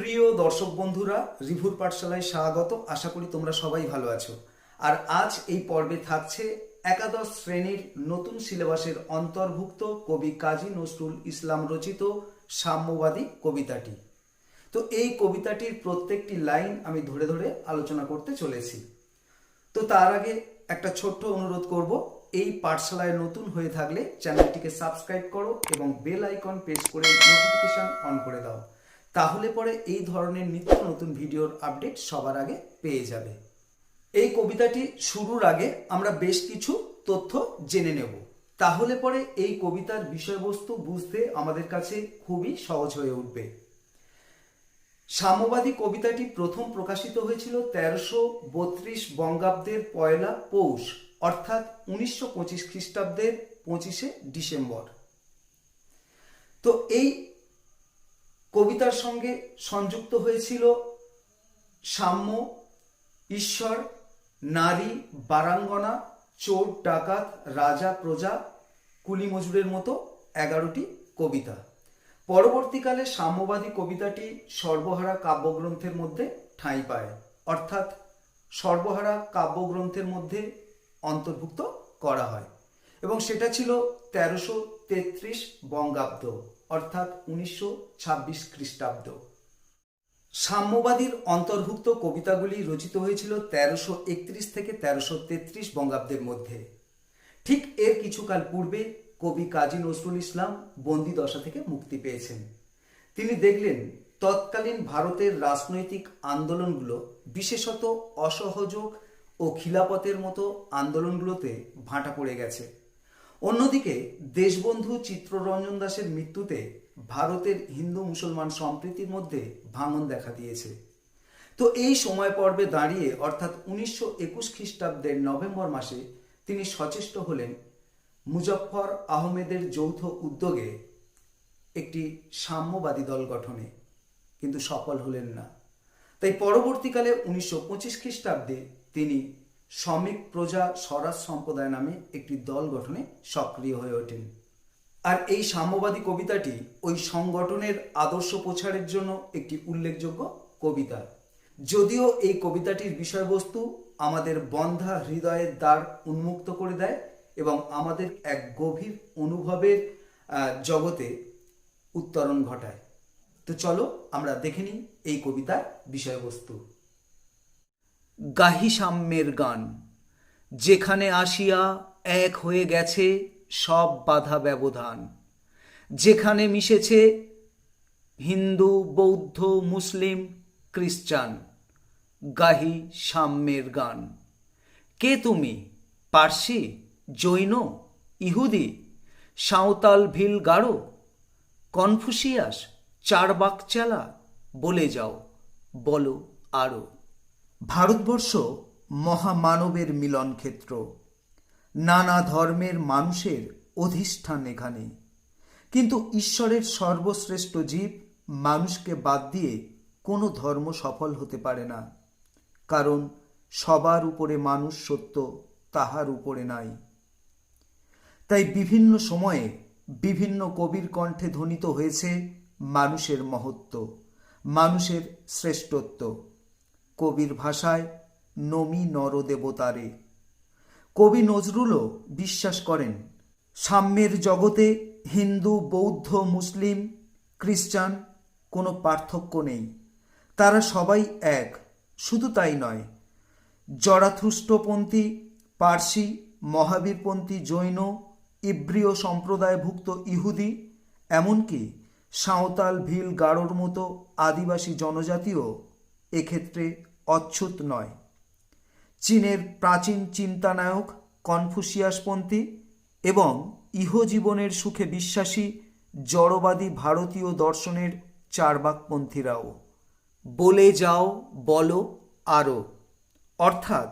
প্রিয় দর্শক বন্ধুরা, রিভুর পাঠশালায় স্বাগত। আশা করি তোমরা সবাই ভালো আছো। আর আজ এই পর্বে থাকছে একাদশ শ্রেণীর নতুন সিলেবাসের অন্তর্ভুক্ত কবি কাজী নজরুল ইসলাম রচিত সাম্যবাদী কবিতাটি। তো এই কবিতাটির প্রত্যেকটি লাইন আমি ধরে ধরে আলোচনা করতে চলেছি। তো তার আগে একটা ছোট্ট অনুরোধ করব, এই পাঠশালায় নতুন হয়ে থাকলে চ্যানেলটিকে সাবস্ক্রাইব করো এবং বেল আইকন প্রেস করে নোটিফিকেশন অন করে দাও। তাহলে পরে এই ধরনের নিত্য নতুন ভিডিওর আপডেট সবার আগে পেয়ে যাবে। এই কবিতাটি শুরুর আগে আমরা বেশ কিছু তথ্য জেনে নেব, তাহলে পরে এই কবিতার বিষয়বস্তু বুঝতে আমাদের কাছে খুবই সহজ হয়ে উঠবে। সাম্যবাদী কবিতাটি প্রথম প্রকাশিত হয়েছিল 1332 বঙ্গাব্দের 1 পৌষ, অর্থাৎ 1925 খ্রিস্টাব্দের 25 ডিসেম্বর। তো এই কবিতার সঙ্গে সংযুক্ত হয়েছিল সাম্য, ঈশ্বর, নারী, বারাঙ্গনা, চোর, ডাকাত, রাজা, প্রজা, কুলি মজুরের মতো 11টি কবিতা। পরবর্তীকালে সাম্যবাদী কবিতাটি সর্বহারা কাব্যগ্রন্থের মধ্যে ঠাঁই পায়, অর্থাৎ সর্বহারা কাব্যগ্রন্থের মধ্যে অন্তর্ভুক্ত করা হয় এবং সেটা ছিল 1333 বঙ্গাব্দ, অর্থাৎ 1926 খ্রিস্টাব্দ। সাম্যবাদীর অন্তর্ভুক্ত কবিতাগুলি রচিত হয়েছিল 1331 থেকে 1333 বঙ্গাব্দের মধ্যে। ঠিক এর কিছুকাল পূর্বে কবি কাজী নজরুল ইসলাম বন্দি দশা থেকে মুক্তি পেয়েছেন। তিনি দেখলেন তৎকালীন ভারতের রাজনৈতিক আন্দোলনগুলো, বিশেষত অসহযোগ ও খিলাফতের মতো আন্দোলনগুলোতে ভাঁটা পড়ে গেছে। অন্যদিকে দেশবন্ধু চিত্তরঞ্জন দাসের মৃত্যুতে ভারতের হিন্দু মুসলমান সম্প্রীতির মধ্যে ভাঙন দেখা দিয়েছে। তো এই সময় পর্বে দাঁড়িয়ে, অর্থাৎ 1921 খ্রিস্টাব্দের নভেম্বর মাসে তিনি সচেষ্ট হলেন মুজফ্ফর আহমেদের যৌথ উদ্যোগে একটি সাম্যবাদী দল গঠনে, কিন্তু সফল হলেন না। তাই পরবর্তীকালে 1925 খ্রিস্টাব্দে তিনি শ্রমিক প্রজা স্বরাজ সম্প্রদায় নামে একটি দল গঠনে সক্রিয় হয়ে ওঠেন। আর এই সাম্যবাদী কবিতাটি ওই সংগঠনের আদর্শ প্রচারের জন্য একটি উল্লেখযোগ্য কবিতা। যদিও এই কবিতাটির বিষয়বস্তু আমাদের বন্ধা হৃদয়ের দ্বার উন্মুক্ত করে দেয় এবং আমাদের এক গভীর অনুভবের জগতে উত্তরণ ঘটায়। তো চলো আমরা দেখে নিই এই কবিতার বিষয়বস্তু। গাহি সাম্যের গান, যেখানে আসিয়া এক হয়ে গেছে সব বাধা ব্যবধান, যেখানে মিশেছে হিন্দু, বৌদ্ধ, মুসলিম, খ্রিস্টান। গাহি সাম্যের গান। কে তুমি? পার্সি, জৈন, ইহুদি, সাঁওতাল, ভিল, গারো, কনফুসিয়াস, চারবাক চেলা? বলে যাও, বলো আরো। ভারতবর্ষ মহামানবের মিলন ক্ষেত্র, নানা ধর্মের মানুষের অধিষ্ঠান এখানে। কিন্তু ঈশ্বরের সর্বশ্রেষ্ঠ জীব মানুষকে বাদ দিয়ে কোনো ধর্ম সফল হতে পারে না, কারণ সবার উপরে মানুষ সত্য, তাহার উপরে নাই। তাই বিভিন্ন সময়ে বিভিন্ন কবির কণ্ঠে ধ্বনিত হয়েছে মানুষের মহত্ব, মানুষের শ্রেষ্ঠত্ব। কবির ভাষায় নমি নরদেবতারে। কবি নজরুলও বিশ্বাস করেন সাম্যের জগতে হিন্দু, বৌদ্ধ, মুসলিম, খ্রিস্টান কোনো পার্থক্য নেই, তারা সবাই এক। শুধু তাই নয়, জরাথুস্ট্রপন্থী, পার্সি, মহাবীরপন্থী, জৈন, ইব্রীয় সম্প্রদায়ভুক্ত ইহুদি, এমনকি সাঁওতাল, ভিল, গারোর মতো আদিবাসী জনজাতিও এক্ষেত্রে অচ্যুত নয়। চীনের প্রাচীন চিন্তানায়ক কনফুসিয়াসপন্থী এবং ইহজীবনের সুখে বিশ্বাসী জড়বাদী ভারতীয় দর্শনের চারবাকপন্থীরাও। বলে যাও, বলো আরো, অর্থাৎ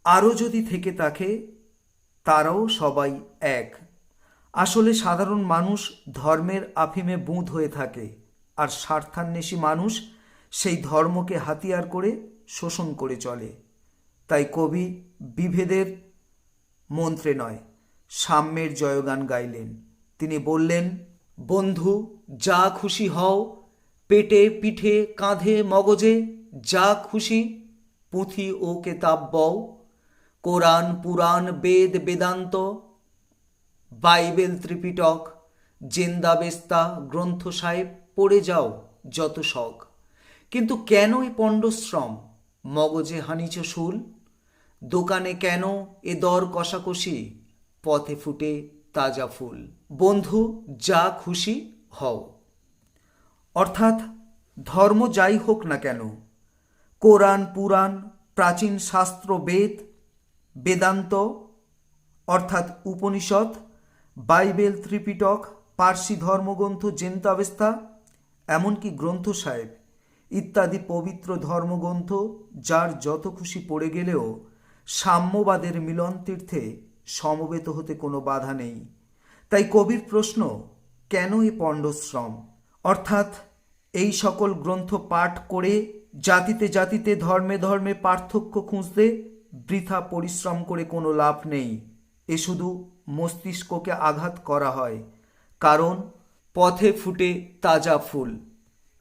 আরও যদি থেকে থাকে তারাও সবাই এক। আসলে সাধারণ মানুষ ধর্মের আফিমে বুঁদ হয়ে থাকে, আর স্বার্থান্বেষী মানুষ সেই ধর্মকে হাতিয়ার করে শোষণ করে চলে। তাই কবি বিভেদের মন্ত্রে নয়, সাম্যের জয়গান গাইলেন। তিনি বললেন, বন্ধু যা খুশি হও, পেটে পিঠে কাঁধে মগজে যা খুশি পুঁথি ও কেতাব বও, কোরআন পুরাণ বেদ বেদান্ত বাইবেল ত্রিপিটক জেন্দাবেস্তা গ্রন্থ সাহেব পড়ে যাও যত শখ। কিন্তু কেন এ পণ্ডশ্রম, মগজে হানিচ শুল? দোকানে কেন এ দর কষাকষি, পথে ফুটে তাজা ফুল। বন্ধু যা খুশি হও। অর্থাৎ ধর্ম যাই হোক না কেন, কোরআন পুরাণ প্রাচীন শাস্ত্র বেদ বেদান্ত অর্থাৎ উপনিষদ, বাইবেল ত্রিপিটক পার্সি ধর্মগ্রন্থ জেন্তাবেস্তা এমনকি গ্রন্থ সাহেব ইত্যাদি পবিত্র ধর্মগ্রন্থ যার যত খুশি পড়ে গেলেও সাম্যবাদের মিলন তীর্থে সমবেত হতে কোনো বাধা নেই। তাই কবির প্রশ্ন, কেন এ পণ্ডশ্রম? অর্থাৎ এই সকল গ্রন্থ পাঠ করে জাতিতে জাতিতে ধর্মে ধর্মে পার্থক্য খুঁজতে বৃথা পরিশ্রম করে কোনো লাভ নেই। এ শুধু মস্তিষ্ককে আঘাত করা হয়, কারণ পথে ফুটে তাজা ফুল।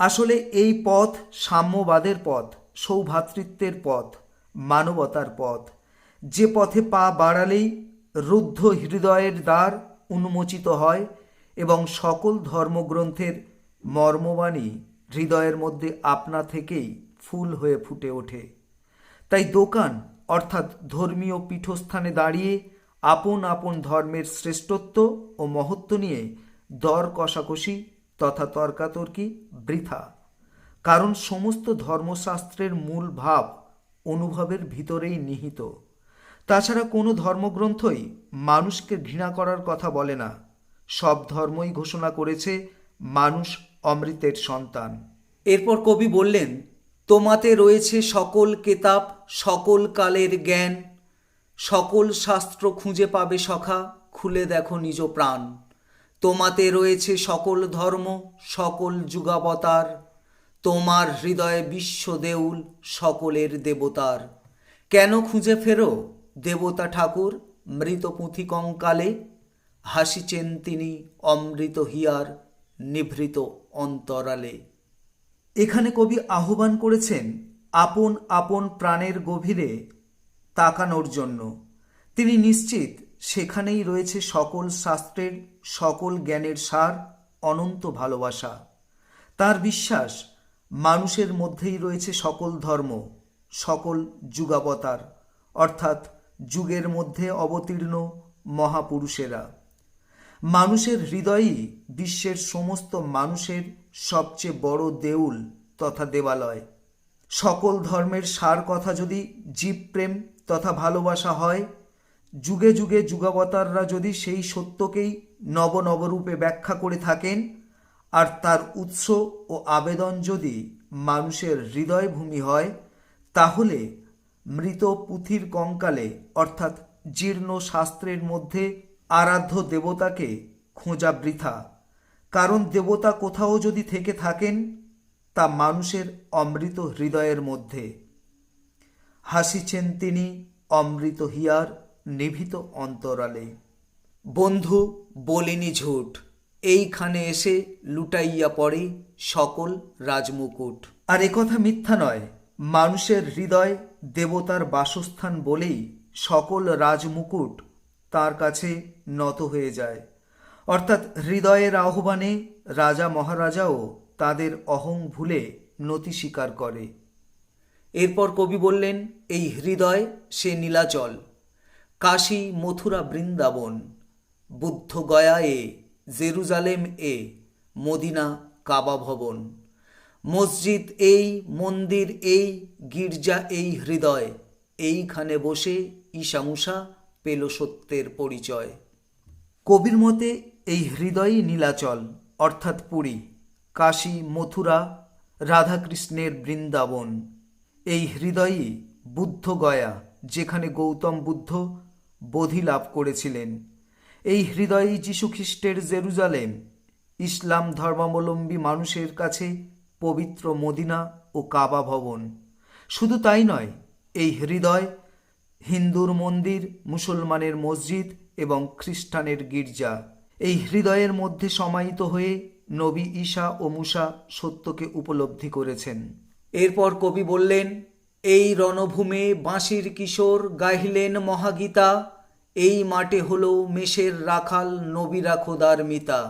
আসলে এই পথ সাম্যবাদের পথ, সৌভ্রাতৃত্বের পথ, মানবতার পথ। যে পথে পা বাড়ালেই রুদ্ধ হৃদয়ের দ্বার উন্মোচিত হয় এবং সকল ধর্মগ্রন্থের মর্মবাণী হৃদয়ের মধ্যে আপনা থেকেই ফুল হয়ে ফুটে ওঠে। তাই দোকান অর্থাৎ ধর্মীয় পীঠস্থানে দাঁড়িয়ে আপন আপন ধর্মের শ্রেষ্ঠত্ব ও মহত্ব নিয়ে দর কষাকষি তথা তর্কাতর্কি বৃথা। কারণ সমস্ত ধর্মশাস্ত্রের মূল ভাব অনুভবের ভিতরেই নিহিত। তাছাড়া কোনো ধর্মগ্রন্থই মানুষকে ঘৃণা করার কথা বলে না। সব ধর্মই ঘোষণা করেছে মানুষ অমৃতের সন্তান। এরপর কবি বললেন, তোমাতে রয়েছে সকল কেতাব সকল কালের জ্ঞান, সকল শাস্ত্র খুঁজে পাবে সখা, খুলে দেখো নিজ প্রাণ। তোমাতে রয়েছে সকল ধর্ম সকল যুগাবতার, তোমার হৃদয়ে বিশ্ব দেউল সকলের দেবতার। কেন খুঁজে ফেরো দেবতা ঠাকুর মৃত পুঁথি কঙ্কালে, হাসিছেন তিনি অমৃত হিয়ার নিভৃত অন্তরালে। এখানে কবি আহ্বান করেছেন আপন আপন প্রাণের গভীরে তাকানোর জন্য। তিনি নিশ্চিত সেখানেই রয়েছে সকল শাস্ত্রের সকল জ্ঞানের সার, অনন্ত ভালোবাসা। তার বিশ্বাস মানুষের মধ্যেই রয়েছে সকল ধর্ম সকল যুগাবতার অর্থাৎ যুগের মধ্যে অবতীর্ণ মহাপুরুষেরা। মানুষের হৃদয়ই বিশ্বের সমস্ত মানুষের সবচেয়ে বড় দেউল তথা দেবালয়। সকল ধর্মের সার কথা যদি জীবপ্রেম তথা ভালোবাসা হয়, যুগে যুগে যুগাবতাররা যদি সেই সত্যকেই নব নবরূপে ব্যাখ্যা করে থাকেন, আর তার উৎস ও আবেদন যদি মানুষের হৃদয়ভূমি হয়, তাহলে মৃত পুঁথির কঙ্কালে অর্থাৎ জীর্ণ শাস্ত্রের মধ্যে আরাধ্য দেবতাকে খোঁজা বৃথা। কারণ দেবতা কোথাও যদি থেকে থাকেন, তা মানুষের অমৃত হৃদয়ের মধ্যে। হাসিছেন তিনি অমৃত হিয়ার নিভৃত অন্তরালে। বন্ধু বলিনি ঝুট, এইখানে এসে লুটাইয়া পড়ে সকল রাজমুকুট। আর একথা মিথ্যা নয়, মানুষের হৃদয় দেবতার বাসস্থান বলেই সকল রাজমুকুট তার কাছে নত হয়ে যায়। অর্থাৎ হৃদয়ের আহ্বানে রাজা মহারাজাও তাদের অহং ভুলে নতি স্বীকার করে। এরপর কবি বললেন, এই হৃদয় সে নীলাচল, কাশী মথুরা বৃন্দাবন, বুদ্ধ গয়া এ, জেরুজালেম এ, মদিনা কাবা ভবন। মসজিদ এই, মন্দির এই, গির্জা এই হৃদয়, এইখানে বসে ঈশামুষা পেল সত্যের পরিচয়। কবির মতে এই হৃদয়ই নীলাচল অর্থাৎ পুরী, কাশী মথুরা রাধাকৃষ্ণের বৃন্দাবন। এই হৃদয়ই বুদ্ধ গয়া, যেখানে গৌতম বুদ্ধ বোধি লাভ করেছিলেন। এই হৃদয়ই যীশুখ্রিস্টের জেরুজালেম, ইসলাম ধর্মাবলম্বী মানুষের কাছে পবিত্র মদিনা ও কাবা ভবন। শুধু তাই নয়, এই হৃদয় হিন্দুর মন্দির, মুসলমানের মসজিদ এবং খ্রিস্টানের গির্জা। এই হৃদয়ের মধ্যে সমাহিত হয়ে নবী ঈসা ও মুসা সত্যকে উপলব্ধি করেছেন। এরপর কবি বললেন, এই রণভূমে বাঁশির কিশোর গাহিলেন মহাগীতা, এই মাঠে হলো মেষের রাখাল নবীরা খোদার মিতা।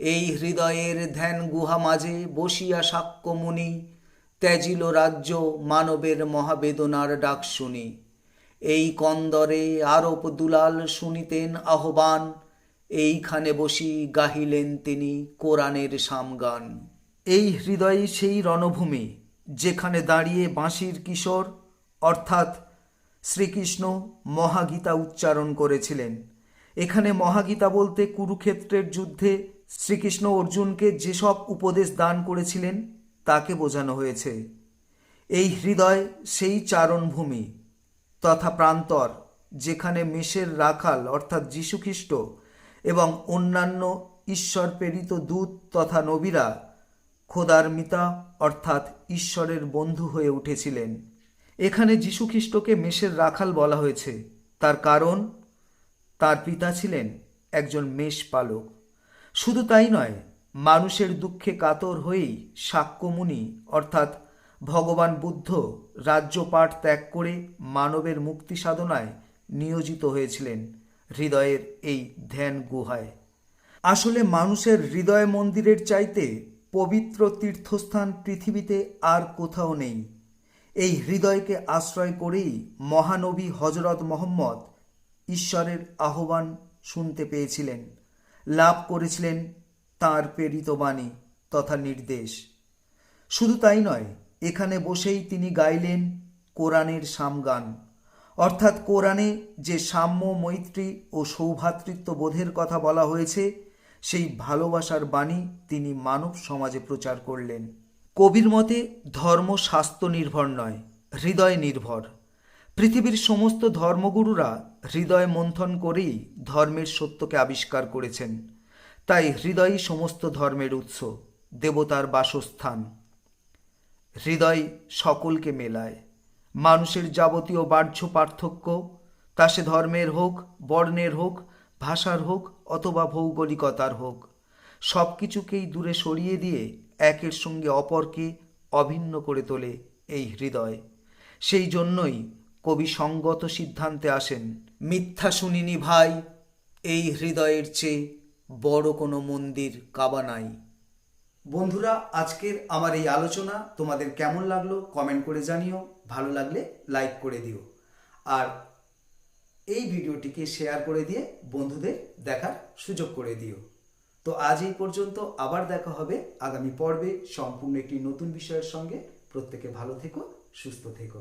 এই হৃদয়ের ধ্যান গুহা মাঝে বসিয়া সাক্ষ্যমুনি, ত্যাজিল রাজ্য মানবের মহাবেদনার ডাক শুনি। এই কন্দরে আরব দুলাল শুনিতেন আহ্বান, এইখানে বসি গাহিলেন তিনি কোরআনের সামগান। এই হৃদয়ে সেই রণভূমি যেখানে দাঁড়িয়ে বাঁশির কিশোর অর্থাৎ শ্রীকৃষ্ণ মহাগীতা উচ্চারণ করেছিলেন। এখানে মহাগীতা বলতে কুরুক্ষেত্রের যুদ্ধে শ্রীকৃষ্ণ অর্জুনকে যেসব উপদেশ দান করেছিলেন তাকে বোঝানো হয়েছে। এই হৃদয় সেই চারণভূমি তথা প্রান্তর যেখানে মেষের রাখাল অর্থাৎ যীশুখ্রিস্ট এবং অন্যান্য ঈশ্বর প্রেরিত দূত তথা নবীরা খোদার মিতা অর্থাৎ ঈশ্বরের বন্ধু হয়ে উঠেছিলেন। এখানে যীশুখ্রিস্টকে মেষের রাখাল বলা হয়েছে, তার কারণ তার পিতা ছিলেন একজন মেষ পালক। শুধু তাই নয়, মানুষের দুঃখে কাতর হয়েই শাক্যমুনি অর্থাৎ ভগবান বুদ্ধ রাজ্যপাট ত্যাগ করে মানবের মুক্তি সাধনায় নিয়োজিত হয়েছিলেন হৃদয়ের এই ধ্যান গুহায়। আসলে মানুষের হৃদয় মন্দিরের চাইতে পবিত্র তীর্থস্থান পৃথিবীতে আর কোথাও নেই। এই হৃদয়কে আশ্রয় করেই মহানবী হজরত মোহাম্মদ ঈশ্বরের আহ্বান শুনতে পেয়েছিলেন, লাভ করেছিলেন তাঁর প্রেরিত বাণী তথা নির্দেশ। শুধু তাই নয়, এখানে বসেই তিনি গাইলেন কোরআনের সামগান অর্থাৎ কোরআনে যে সাম্য, মৈত্রী ও সৌভ্রাতৃত্ব বোধের কথা বলা হয়েছে সেই ভালোবাসার বাণী তিনি মানব সমাজে প্রচার করলেন। কবির মতে ধর্ম স্বাস্থ্য নির্ভর নয়, হৃদয় নির্ভর। পৃথিবীর সমস্ত ধর্মগুরুরা হৃদয় মন্থন করেই ধর্মের সত্যকে আবিষ্কার করেছেন। তাই হৃদয়ই সমস্ত ধর্মের উৎস, দেবতার বাসস্থান। হৃদয় সকলকে মেলায়। মানুষের যাবতীয় বাহ্য পার্থক্য, তা সে ধর্মের হোক, বর্ণের হোক, ভাষার হোক অথবা ভৌগোলিকতার হোক, সব কিছুকেই দূরে সরিয়ে দিয়ে একের সঙ্গে অপরকে অভিন্ন করে তোলে এই হৃদয়। সেই জন্যই কবি সঙ্গত সিদ্ধান্তে আসেন, মিথ্যা শুনিনি ভাই, এই হৃদয়ের চেয়ে বড় কোনো মন্দির কাবা নাই। বন্ধুরা, আজকের আমার এই আলোচনা তোমাদের কেমন লাগলো কমেন্ট করে জানিও, ভালো লাগলে লাইক করে দিও, আর এই ভিডিওটিকে শেয়ার করে দিয়ে বন্ধুদের দেখার সুযোগ করে দিও। তো আজ এই পর্যন্ত, আবার দেখা হবে আগামী পর্বে সম্পূর্ণ একটি নতুন বিষয়ের সঙ্গে। প্রত্যেকে ভালো থেকো, সুস্থ থেকো।